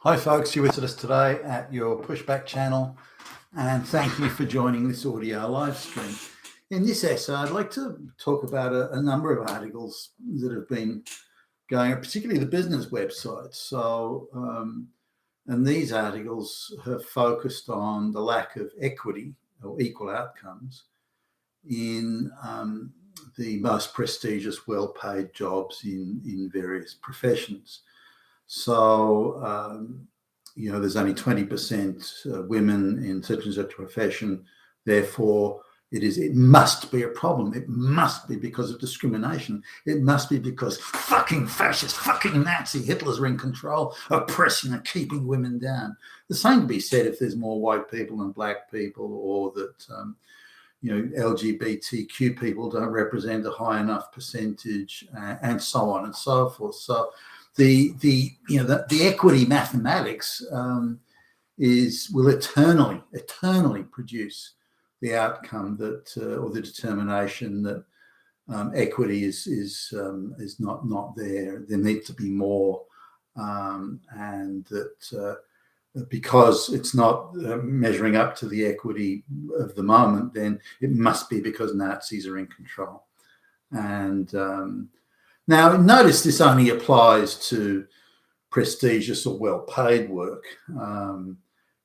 Hi folks, you're with us today at your Pushback channel, and thank you for joining this audio live stream. In this essay, I'd like to talk about a number of articles that have been going, particularly the business websites. And these articles have focused on the lack of equity or equal outcomes in the most prestigious, well-paid jobs in various professions. So, there's only 20% women in such and such a profession. Therefore, it must be a problem. It must be because of discrimination. It must be because fucking fascist, fucking Nazi Hitlers are in control, oppressing and keeping women down. The same to be said if there's more white people than black people, or that LGBTQ people don't represent a high enough percentage, and so on and so forth. So the equity mathematics will eternally produce the outcome that or the determination that equity is not there. There needs to be more, and that because it's not measuring up to the equity of the moment, then it must be because Nazis are in control. And now, notice this only applies to prestigious or well-paid work. I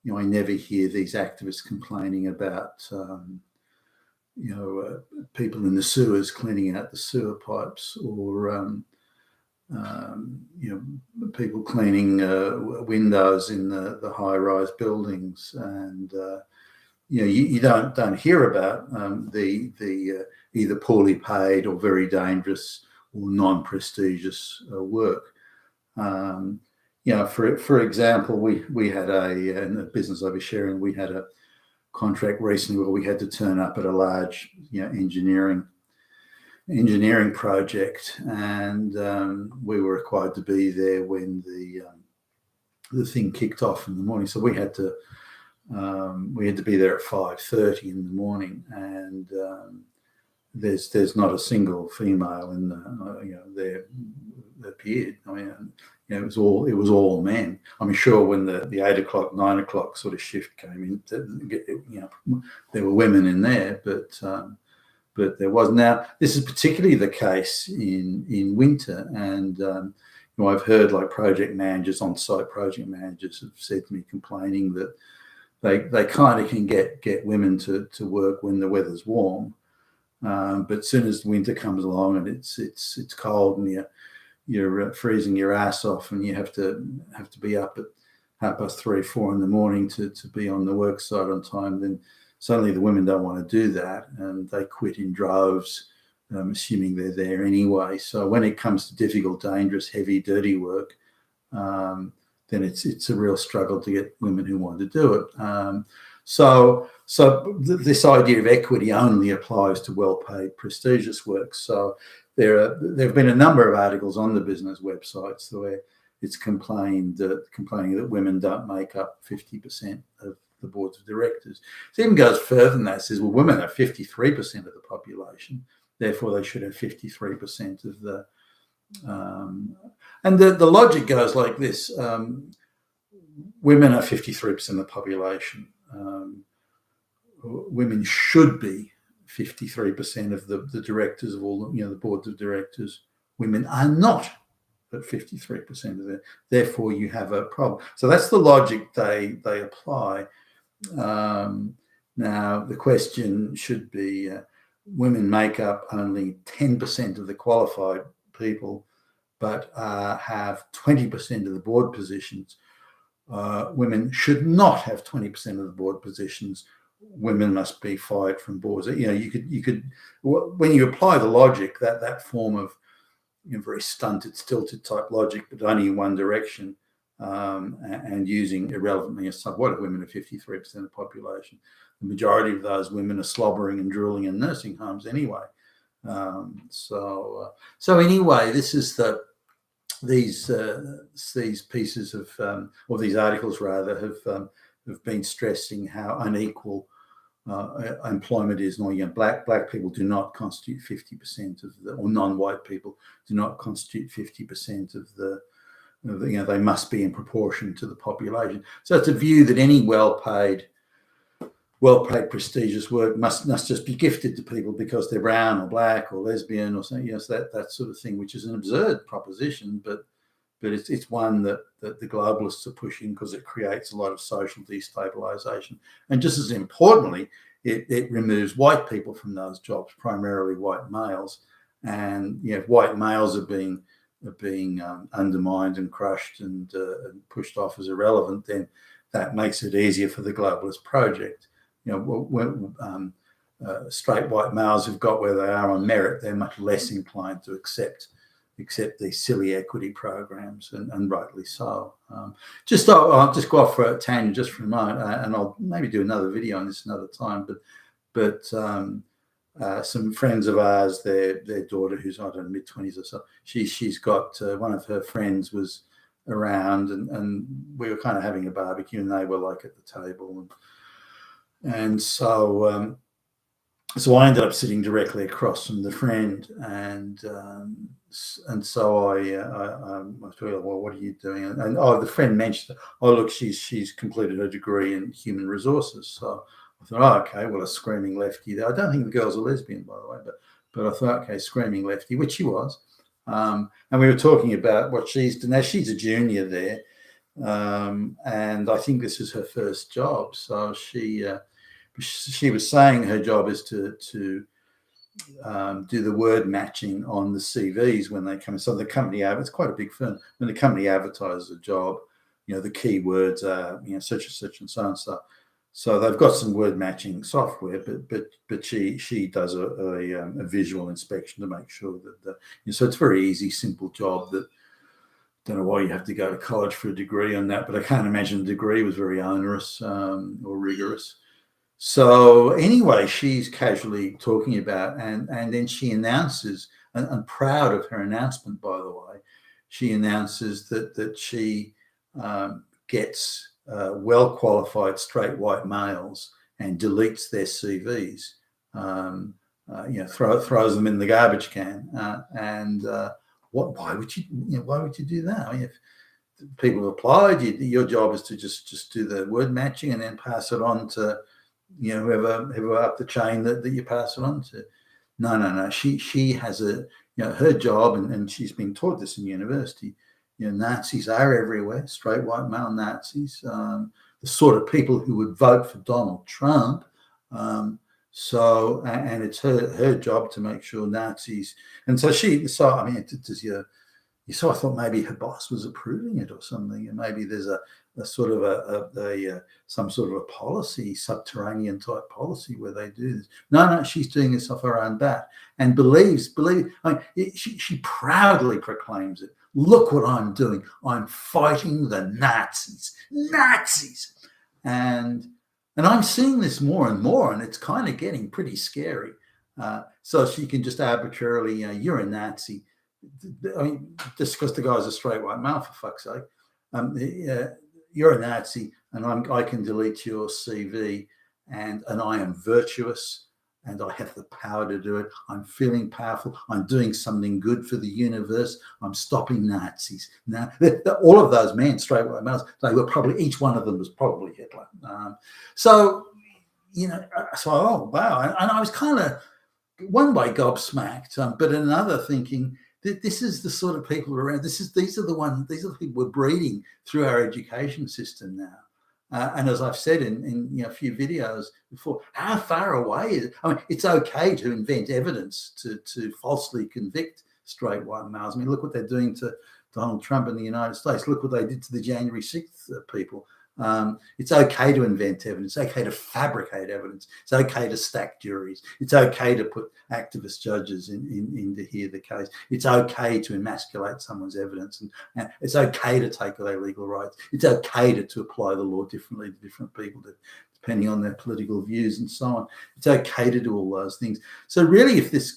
never hear these activists complaining about, people in the sewers cleaning out the sewer pipes, or people cleaning windows in the high-rise buildings, and you don't hear about the either poorly paid or very dangerous or non-prestigious work. For example, we had in a business I was sharing, we had a contract recently where we had to turn up at a large engineering project, and we were required to be there when the thing kicked off in the morning. So we had to be there at 5:30 in the morning, and there's not a single female in there appeared. I mean, it was all men. I'm sure when the 8 o'clock, 9 o'clock sort of shift came in, there were women in there, but there was. Now, this is particularly the case in winter, and I've heard like on-site project managers have said to me, complaining that they kind of can get women to work when the weather's warm. But as soon as winter comes along and it's cold and you're freezing your ass off, and you have to be up at 3:30, 4 in the morning to be on the work site on time, then suddenly the women don't want to do that, and they quit in droves, assuming they're there anyway. So when it comes to difficult, dangerous, heavy, dirty work, then it's a real struggle to get women who want to do it. So this idea of equity only applies to well-paid, prestigious work. So there have been a number of articles on the business websites where it's complaining that women don't make up 50% of the boards of directors. It even goes further than that. It says, well, women are 53% of the population, therefore they should have 53% of the. And the logic goes like this: women are 53% of the population. Women should be 53% of the directors of all the boards of directors. Women are not at 53% of it. Therefore, you have a problem. So that's the logic they apply. Now, the question should be: women make up only 10% of the qualified people, but have 20% of the board positions. Women should not have 20% of the board positions. Women must be fired from boards. You could when you apply the logic, that form of very stilted type logic, but only in one direction, and using irrelevantly as what if women are 53% of the population? The majority of those women are slobbering and drooling in nursing homes anyway. So anyway, this is these pieces of or these articles rather have been stressing how unequal employment is. Black people do not constitute 50% of or non-white people do not constitute 50% of the they must be in proportion to the population. So it's a view that any well-paid, prestigious work must just be gifted to people because they're brown or black or lesbian or something. So that sort of thing, which is an absurd proposition, but it's one that the globalists are pushing because it creates a lot of social destabilization. And just as importantly, it removes white people from those jobs, primarily white males. And if white males are being undermined and crushed and pushed off as irrelevant, then that makes it easier for the globalist project. Straight white males who've got where they are on merit, they're much less inclined to accept these silly equity programs, and rightly so. I'll just go off for a tangent just for a moment, and I'll maybe do another video on this another time. But some friends of ours, their daughter, who's, I don't know, mid-20s or so, she's got one of her friends was around, and we were kind of having a barbecue, and they were like at the table, and so I ended up sitting directly across from the friend, and so I was like, well, what are you doing? And the friend mentioned, oh, look, she's completed a degree in human resources. So I thought, oh, okay, well, a screaming lefty there. I don't think the girl's a lesbian, by the way, but I thought, okay, screaming lefty, which she was. And we were talking about what she's done. Now, she's a junior there, and I think this is her first job. So she was saying her job is to do the word matching on the CVs when they come in. So the company, it's quite a big firm. When the company advertises a job, the key words are, such and such and so on. So they've got some word matching software, but she does a visual inspection to make sure that so it's a very easy, simple job that. Don't know why you have to go to college for a degree on that, but I can't imagine the degree was very onerous or rigorous. So anyway, she's casually talking about, and then she announces, and proud of her announcement, by the way, she announces that she gets well-qualified straight white males and deletes their CVs, throws them in the garbage can, why would you do that? I mean, if people have applied, your job is to just do the word matching and then pass it on to whoever up the chain that you pass it on to. No. She has her job, and she's been taught this in university. Nazis are everywhere, straight white male Nazis, the sort of people who would vote for Donald Trump. So it's her job to make sure Nazis, and so I mean, so I thought maybe her boss was approving it or something, and maybe there's a sort of some sort of a policy, subterranean type policy where they do this. No, she's doing this off her own bat, and believe. I mean, she proudly proclaims it. Look what I'm doing. I'm fighting the Nazis, and I'm seeing this more and more, and it's kind of getting pretty scary. So she can just arbitrarily, you're a Nazi. I mean, just because the guy's a straight white male, for fuck's sake. You're a Nazi, and I can delete your CV, and I am virtuous, and I have the power to do it. I'm feeling powerful. I'm doing something good for the universe. I'm stopping Nazis. Now, all of those men, straight white males, each one of them was probably Hitler. So oh wow, and I was kind of one way gobsmacked, but another thinking, this is the sort of people around. These are the people we're breeding through our education system now. And as I've said in a few videos before, how far away is it? I mean, it's okay to invent evidence to falsely convict straight white males. I mean, look what they're doing to Donald Trump in the United States. Look what they did to the January 6th people. It's okay to invent evidence. It's okay to fabricate evidence. It's okay to stack juries. It's okay to put activist judges in to hear the case. It's okay to emasculate someone's evidence, and it's okay to take their legal rights. It's okay to apply the law differently to different people, depending on their political views and so on. It's okay to do all those things. So really, if this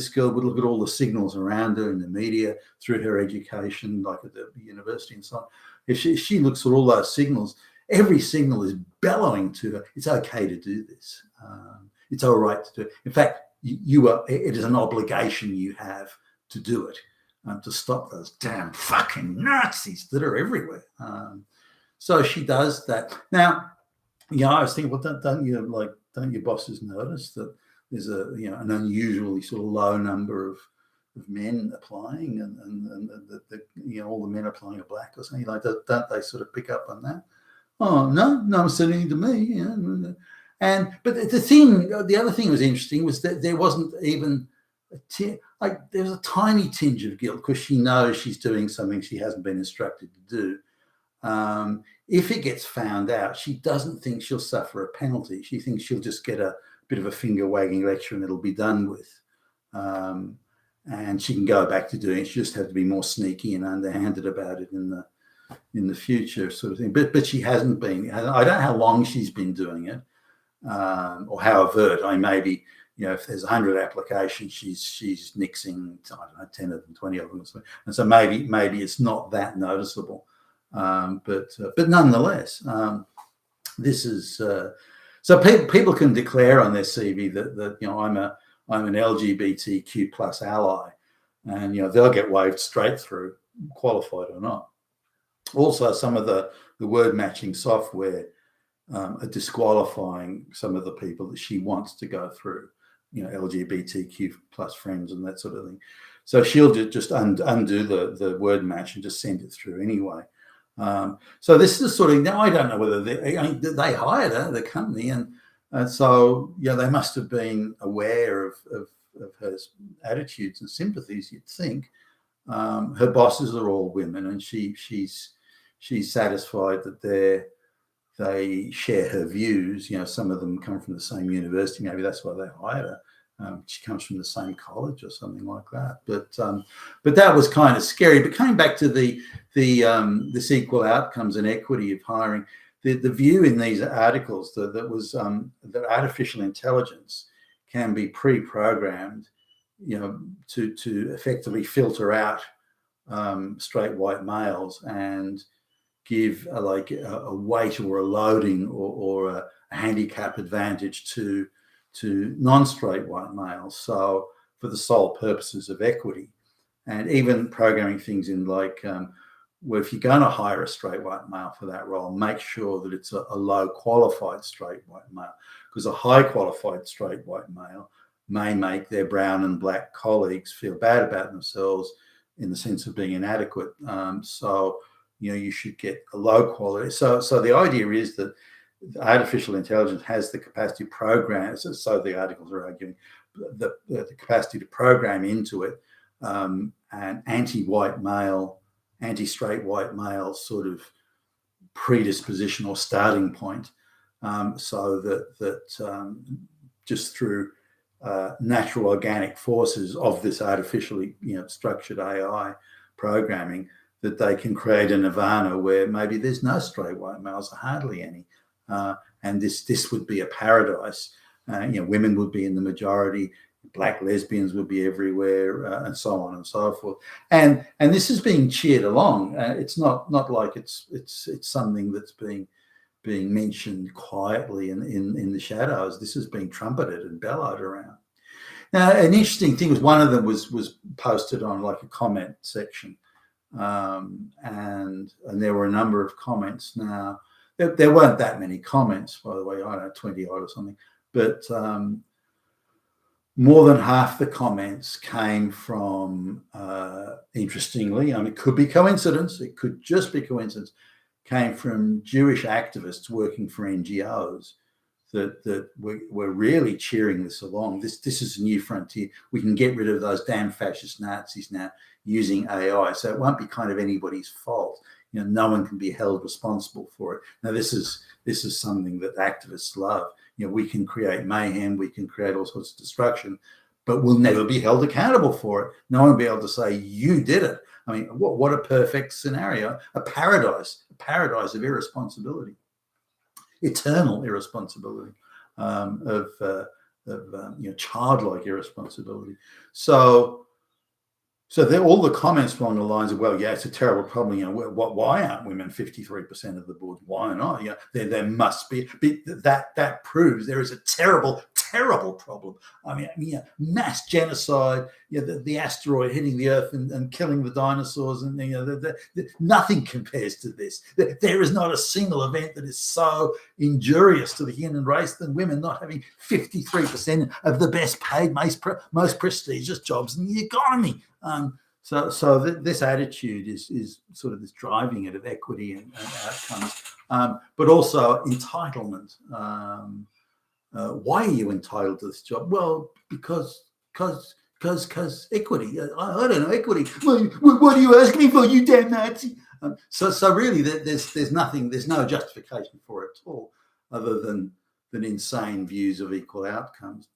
girl would look at all the signals around her in the media, through her education, like at the university and so on, if she looks at all those signals, every signal is bellowing to her, it's okay to do this. It's all right to do it. In fact, it is an obligation you have to do it. to stop those damn fucking Nazis that are everywhere. So she does that. Now, I was thinking, well, don't your bosses notice that there's an unusually sort of low number of men applying, and all the men applying are black or something like that? Don't they sort of pick up on that? Oh, no one's saying anything to me. But the other thing was interesting was that there wasn't even there was a tiny tinge of guilt, because she knows she's doing something she hasn't been instructed to do. If it gets found out, she doesn't think she'll suffer a penalty. She thinks she'll just get a bit of a finger wagging lecture and it'll be done with. And she can go back to doing it. She just has to be more sneaky and underhanded about it in the future, sort of thing. But she hasn't been. I don't know how long she's been doing it, or how overt. Maybe, if there's 100 applications, she's nixing, I don't know, 10 of them, 20 of them, and so maybe it's not that noticeable. But nonetheless, this is so people can declare on their CV that I'm an LGBTQ plus ally, and they'll get waved straight through, qualified or not. Also, some of the word matching software are disqualifying some of the people that she wants to go through, LGBTQ plus friends and that sort of thing. So she'll just undo the word match and just send it through anyway. So this is sort of, now I don't know whether they hired her, the company, and so they must have been aware of her attitudes and sympathies, you'd think. Her bosses are all women, and she's satisfied that they share her views. Some of them come from the same university. Maybe that's why they hired her. She comes from the same college or something like that. But that was kind of scary. But coming back to this equal outcomes and equity of hiring, the view in these articles that was that artificial intelligence can be pre-programmed, to effectively filter out straight white males and give a weight or a loading or a handicap advantage to non-straight white males, so for the sole purposes of equity. And even programming things in where if you're going to hire a straight white male for that role, make sure that it's a low qualified straight white male, because a high qualified straight white male may make their brown and black colleagues feel bad about themselves in the sense of being inadequate. So you should get a low quality. So the idea is that artificial intelligence has the capacity to program, so the articles are arguing, the capacity to program into it an anti-white male, anti-straight white male sort of predisposition or starting point, so that just through natural organic forces of this artificially structured AI programming, that they can create a nirvana where maybe there's no straight white males, or hardly any. And this would be a paradise. Women would be in the majority, black lesbians would be everywhere, and so on and so forth. And this is being cheered along. It's not like it's something that's being mentioned quietly in the shadows. This is being trumpeted and bellowed around. Now, an interesting thing was one of them was posted on a comment section, and there were a number of comments. Now, there weren't that many comments, by the way, I don't know, 20 odd or something, but more than half the comments came from, interestingly, it could be coincidence, it could just be coincidence, came from Jewish activists working for NGOs that were really cheering this along. This is a new frontier. We can get rid of those damn fascist Nazis now using AI, so it won't be kind of anybody's fault. No one can be held responsible for it. Now, this is something that activists love. We can create mayhem, we can create all sorts of destruction, but we'll never be held accountable for it. No one will be able to say, you did it. What a perfect scenario, a paradise of irresponsibility, eternal irresponsibility, of childlike irresponsibility. So all the comments along the lines of, well, yeah, it's a terrible problem. Why aren't women 53% of the board? Why not? There must be that proves there is a terrible, terrible problem. I mean, mass genocide, the asteroid hitting the Earth and killing the dinosaurs, and nothing compares to this. There is not a single event that is so injurious to the human race than women not having 53% of the best paid, most prestigious jobs in the economy. So this attitude is sort of this driving it of equity and outcomes, but also entitlement. Why are you entitled to this job? Well, because equity. I don't know, equity. What are you asking me for, you damn Nazi? So really, there's nothing. There's no justification for it at all, other than insane views of equal outcomes.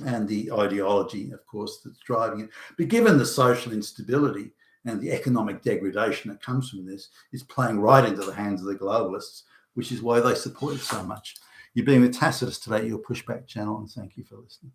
And the ideology, of course, that's driving it. But given the social instability and the economic degradation that comes from this, is playing right into the hands of the globalists, which is why they support it so much. You've been with Tacitus today, your Pushback channel, and thank you for listening.